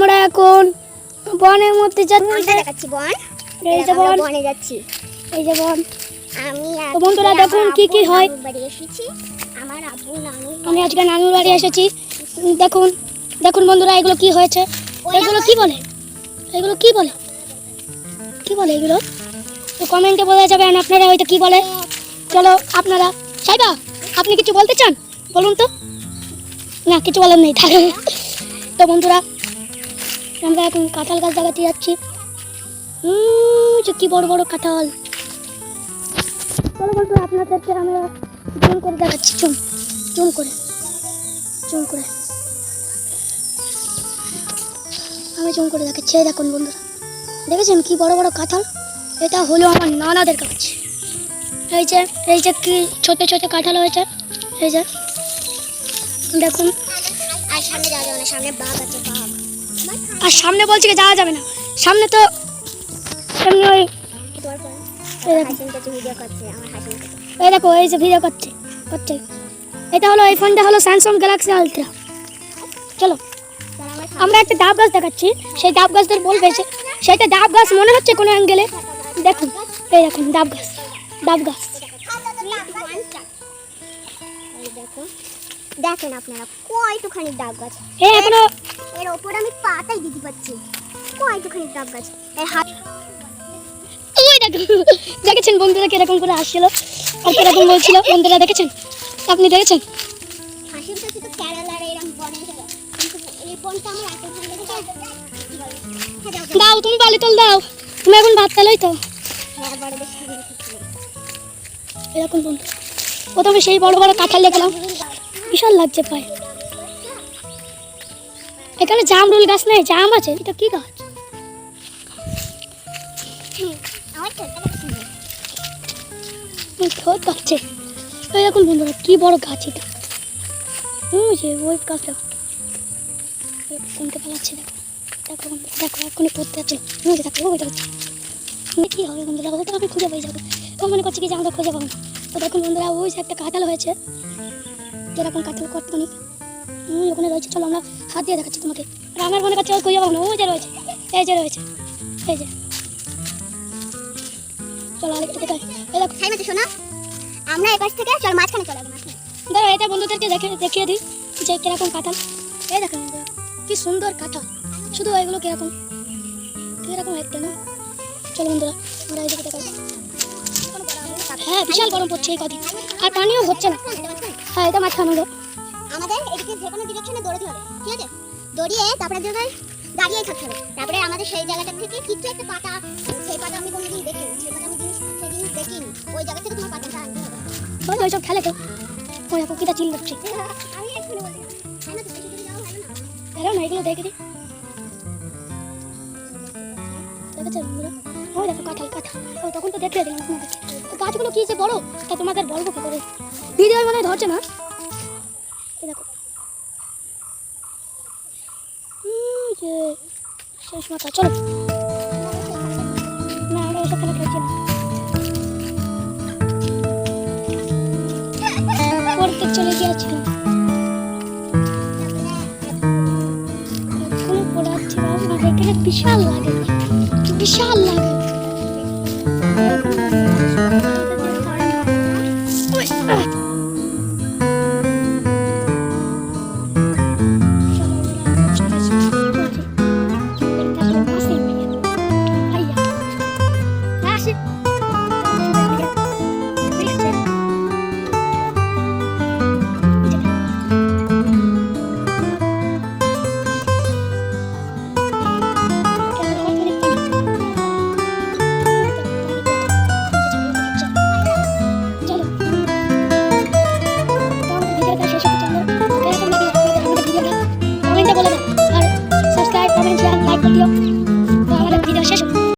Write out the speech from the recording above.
আমরা এখন বনের মধ্যে যাচ্ছি। দেখাচ্ছি বন, এই যে বন, বনে যাচ্ছি। এই যে বন। আমি তো বন্ধুরা দেখুন কি কি হয়। বাড়ি এসেছি, আমার আব্বু নানু। আমি আজকে নানুর বাড়ি এসেছি। দেখুন দেখুন বন্ধুরা, এগুলো কি হয়েছে, এগুলো কি বলে, এগুলো কি বলে, কি বলে এগুলো? তো কমেন্টে বলে যাবেন আপনারা ওইটা কি বলে। চলো আপনারা, সাইবা আপনি কিছু বলতে চান বলুন তো? না, কিছু বলার নেই তাহলে। তো বন্ধুরা আমরা এখন কাঁঠাল গাছ লাগাতে যাচ্ছি। যে কি বড় বড় কাঁঠাল। চলো বন্ধুরা আপনাদেরকে আমরা জুম করে দেখাচ্ছি, জুম করে আমি জুম করে দেখাচ্ছি। এই দেখুন বন্ধুরা, দেখেছেন কি বড় বড় কাঁঠাল? এটা হলো আমার নানাদের গাছ। এই যে কি ছোট ছোট কাঁঠাল হয়েছে, এই যে দেখুন। আর সামনে যাওয়া যাবে না, সামনে বাঘ আছে, বাঘ। আর সামনে বলছি কি যাওয়া যাবে না, সামনে তো এমনি ওই ভিডিও করছে আমার হাসিন। এই দেখো, এই যে ভিডিও করছে। এটা হলো, এই ফোনটা হলো স্যামসাং গ্যালাক্সি আলট্রা। চলো আমরা একটা ডাব গাছ দেখাচ্ছি, সেই ডাব গাছদের বলবে যে সেটা ডাব গাছ মনে হচ্ছে কোনো অ্যাঙ্গেলে। দেখুন এই দেখুন ডাব গাছ। দেখেন আপনারা কয়টুখানি ডাব গাছ, এখনো এর ওপর আমি পাতাই দিতে পারছি। কয়টুখানি ডাব গাছ, এই হাত। ওই দেখেছেন বন্ধুরা কিরকম করে আসছিল আর কিরকম বলছিল? বন্ধুরা দেখেছেন, আপনি দেখেছেন? হাসির কাছে তো কেরালার এরকম বনে এসে যায়, কিন্তু এই ফোনটা আমার এত ভালো লেগেছে। দাও তুমি বালি তোল দাও, তুমি এখন ভাত তালই তো। হ্যাঁ, বড় বেশি এরকম বন্ধু প্রথমে সেই বড় বড় কাঁঠাল দেখলাম, বিশাল লাগছে পায়ে। এখানে জামরুল গাছ নেই, জাম আছে। এটা কি গাছ? ঠোঁট কাটছে। এরকম বন্ধুরা কি বড় গাছ এটা। যে ওই গাছটা কমতে পালাচ্ছে। দেখো দেখো এখনই পড়তে যাচ্ছে। দেখো ওইটা হচ্ছে কি হবে বন্ধুরা, ওটা আমি খুঁজে পেয়ে যাবো। তো মনে করছি কি যে আমরা খুঁজে পাবো না। তো দেখুন বন্ধুরা, ওই যে একটা কাঁঠাল হয়েছে, যেরকম কাঁঠাল কটকনি ওখানে রয়েছে। চলো আমরা হাত দিয়ে দেখাচ্ছি তোমাকে। আর আমার মনে করছে খুঁজে পাবো না। ওই যে রয়েছে, এই যে রয়েছে, এই যে। চলো আরেকটা দেখাই। এই দেখো খাই মাঝে শোনা, আমরা এই পাশ থেকে চল মাঝখানে চলে যাবো। ধরো এটা বন্ধুদেরকে দেখিয়ে দিই যে কিরকম কাঁঠাল। এই দেখো বন্ধুরা কি সুন্দর কাঁঠাল, শুধু এগুলো কিরকম একটা না। চলো বন্ধুরা আমরা এই দিকে দেখাই। হ্যাঁ বিশাল গরম পড়ছে এই কদিন, আর পানিও হচ্ছে না। হ্যাঁ এটা মাঝখানে হলো। আমাদের এদিকে যে কোনো ডিরেকশনে দৌড়াতে হবে, ঠিক আছে? দৌড়িয়ে তারপরে জায়গায় দাঁড়িয়ে থাকতে হবে। তারপরে আমাদের সেই জায়গাটা থেকে কিছু একটা পাতা, সেই পাতা আমি কোনোদিন দেখিনি, সেই পাতা আমি সেই জিনিস দেখিনি, ওই জায়গা থেকে তোমার পাতাটা আনতে হবে। ওই সব খেলে তো ওই পক্ষীটা চিল করছে। আমি এক্ষুনি বলছি না, তাই না? তো বেশি দূরে যাওয়া ভালো না। এরও না, এগুলো দেখে দিই। দেখেছে বন্ধুরা, ওই দেখো কাঁঠাল। ও তখন তো দেখিয়ে দিলাম তোমাদেরকে। গাছগুলো কি যে বড়, তা তোমাদের বলবো কি করে? ভিডিও মানে ধরছে না। এই দেখো যে শেষ মাথা। চলো না, আমরা ওইসব খেলা খেলছি না। পড়তে চলে গিয়েছিলাম, এখনো পড়াচ্ছিলাম। এখানে বিশাল লাগে।